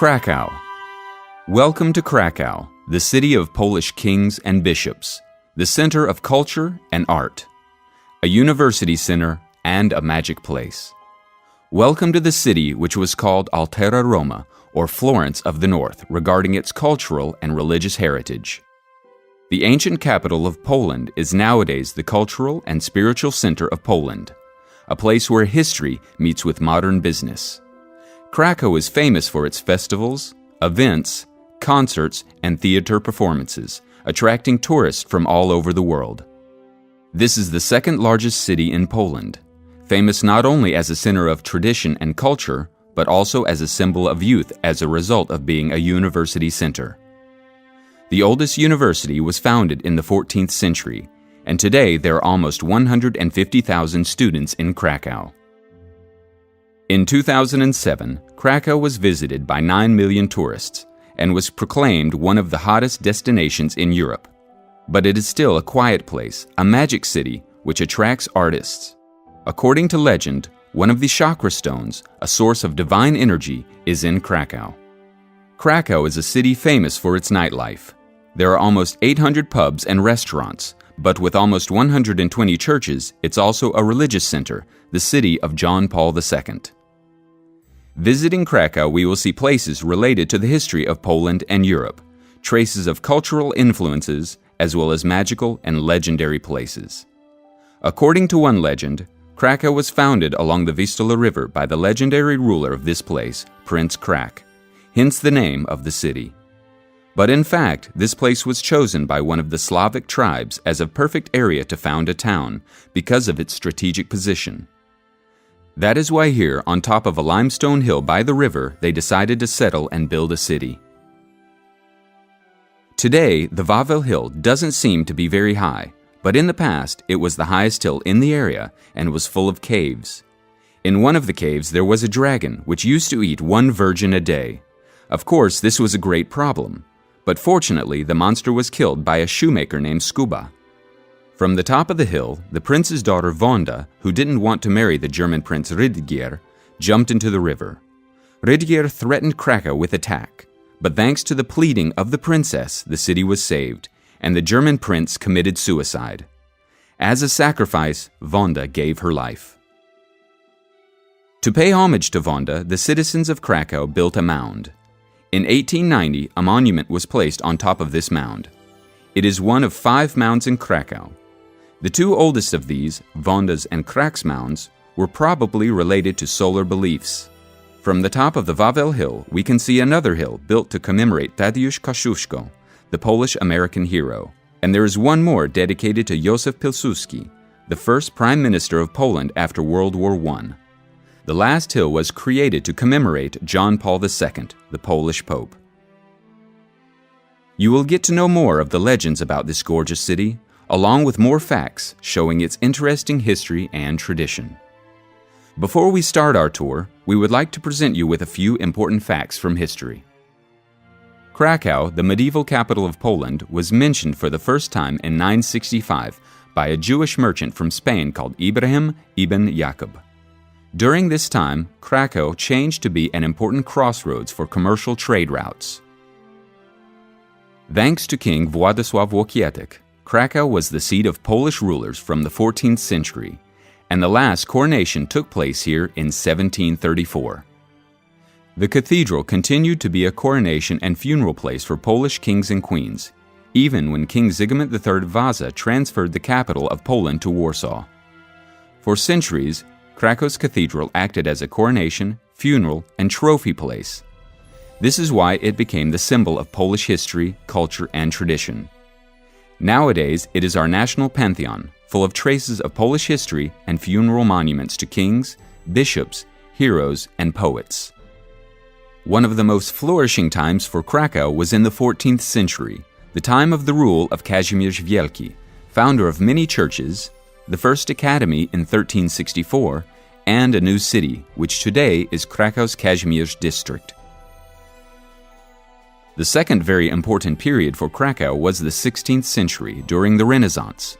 Cracow. Welcome to Cracow, the city of Polish kings and bishops, the center of culture and art, a university center and a magic place. Welcome to the city which was called Altera Roma, or Florence of the North, regarding its cultural and religious heritage. The ancient capital of Poland is nowadays the cultural and spiritual center of Poland, a place where history meets with modern business. Cracow is famous for its festivals, events, concerts, and theater performances, attracting tourists from all over the world. This is the second largest city in Poland, famous not only as a center of tradition and culture, but also as a symbol of youth as a result of being a university center. The oldest university was founded in the 14th century, and today there are almost 150,000 students in Cracow. In 2007, Cracow was visited by 9 million tourists and was proclaimed one of the hottest destinations in Europe. But it is still a quiet place, a magic city which attracts artists. According to legend, one of the chakra stones, a source of divine energy, is in Cracow. Cracow is a city famous for its nightlife. There are almost 800 pubs and restaurants, but with almost 120 churches, it's also a religious center, the city of John Paul II. Visiting Cracow, we will see places related to the history of Poland and Europe, traces of cultural influences, as well as magical and legendary places. According to one legend, Cracow was founded along the Vistula River by the legendary ruler of this place, Prince Crac, hence the name of the city. But in fact, this place was chosen by one of the Slavic tribes as a perfect area to found a town because of its strategic position. That is why here, on top of a limestone hill by the river, they decided to settle and build a city. Today, the Wawel Hill doesn't seem to be very high, but in the past, it was the highest hill in the area and was full of caves. In one of the caves, there was a dragon which used to eat one virgin a day. Of course, this was a great problem, but fortunately, the monster was killed by a shoemaker named Skuba. From the top of the hill, the prince's daughter Wanda, who didn't want to marry the German prince Rüdiger, jumped into the river. Rüdiger threatened Cracow with attack, but thanks to the pleading of the princess, the city was saved, and the German prince committed suicide. As a sacrifice, Wanda gave her life. To pay homage to Wanda, the citizens of Cracow built a mound. In 1890, a monument was placed on top of this mound. It is one of 5 mounds in Cracow. The 2 oldest of these, Wanda's and Crac's mounds, were probably related to solar beliefs. From the top of the Wawel Hill, we can see another hill built to commemorate Tadeusz Kościuszko, the Polish-American hero, and there is one more dedicated to Józef Pilsudski, the first Prime Minister of Poland after World War I. The last hill was created to commemorate John Paul II, the Polish Pope. You will get to know more of the legends about this gorgeous city, along with more facts showing its interesting history and tradition. Before we start our tour, we would like to present you with a few important facts from history. Cracow, the medieval capital of Poland, was mentioned for the first time in 965 by a Jewish merchant from Spain called Ibrahim ibn Yaqub. During this time, Cracow changed to be an important crossroads for commercial trade routes. Thanks to King Władysław Łokietek, Cracow was the seat of Polish rulers from the 14th century, and the last coronation took place here in 1734. The cathedral continued to be a coronation and funeral place for Polish kings and queens, even when King Zygmunt III Waza transferred the capital of Poland to Warsaw. For centuries, Cracow's cathedral acted as a coronation, funeral, and trophy place. This is why it became the symbol of Polish history, culture, and tradition. Nowadays, it is our national pantheon, full of traces of Polish history and funeral monuments to kings, bishops, heroes, and poets. One of the most flourishing times for Cracow was in the 14th century, the time of the rule of Kazimierz Wielki, founder of many churches, the first academy in 1364, and a new city, which today is Krakow's Kazimierz district. The second very important period for Cracow was the 16th century, during the Renaissance.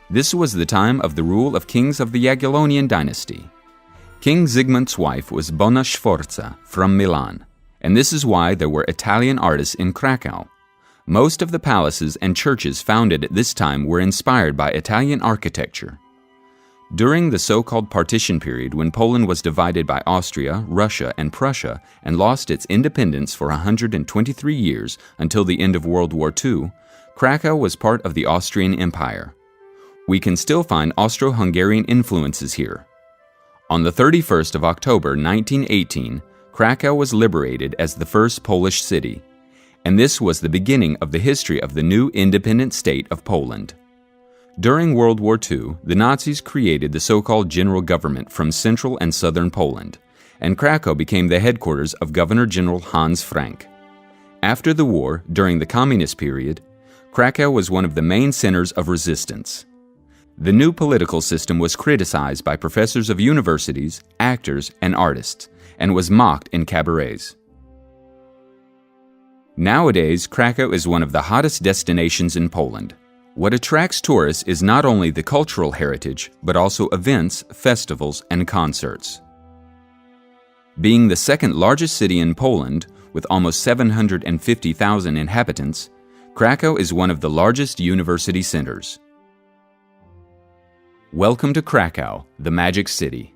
This was the time of the rule of kings of the Jagiellonian dynasty. King Zygmunt's wife was Bona Sforza from Milan, and this is why there were Italian artists in Cracow. Most of the palaces and churches founded at this time were inspired by Italian architecture. During the so-called partition period, when Poland was divided by Austria, Russia, and Prussia and lost its independence for 123 years until the end of World War II, Cracow was part of the Austrian Empire. We can still find Austro-Hungarian influences here. On the 31st of October 1918, Cracow was liberated as the first Polish city, and this was the beginning of the history of the new independent state of Poland. During World War II, the Nazis created the so-called general government from central and southern Poland, and Cracow became the headquarters of Governor General Hans Frank. After the war, during the communist period, Cracow was one of the main centers of resistance. The new political system was criticized by professors of universities, actors, and artists, and was mocked in cabarets. Nowadays, Cracow is one of the hottest destinations in Poland. What attracts tourists is not only the cultural heritage, but also events, festivals, and concerts. Being the second largest city in Poland, with almost 750,000 inhabitants, Cracow is one of the largest university centers. Welcome to Cracow, the Magic City.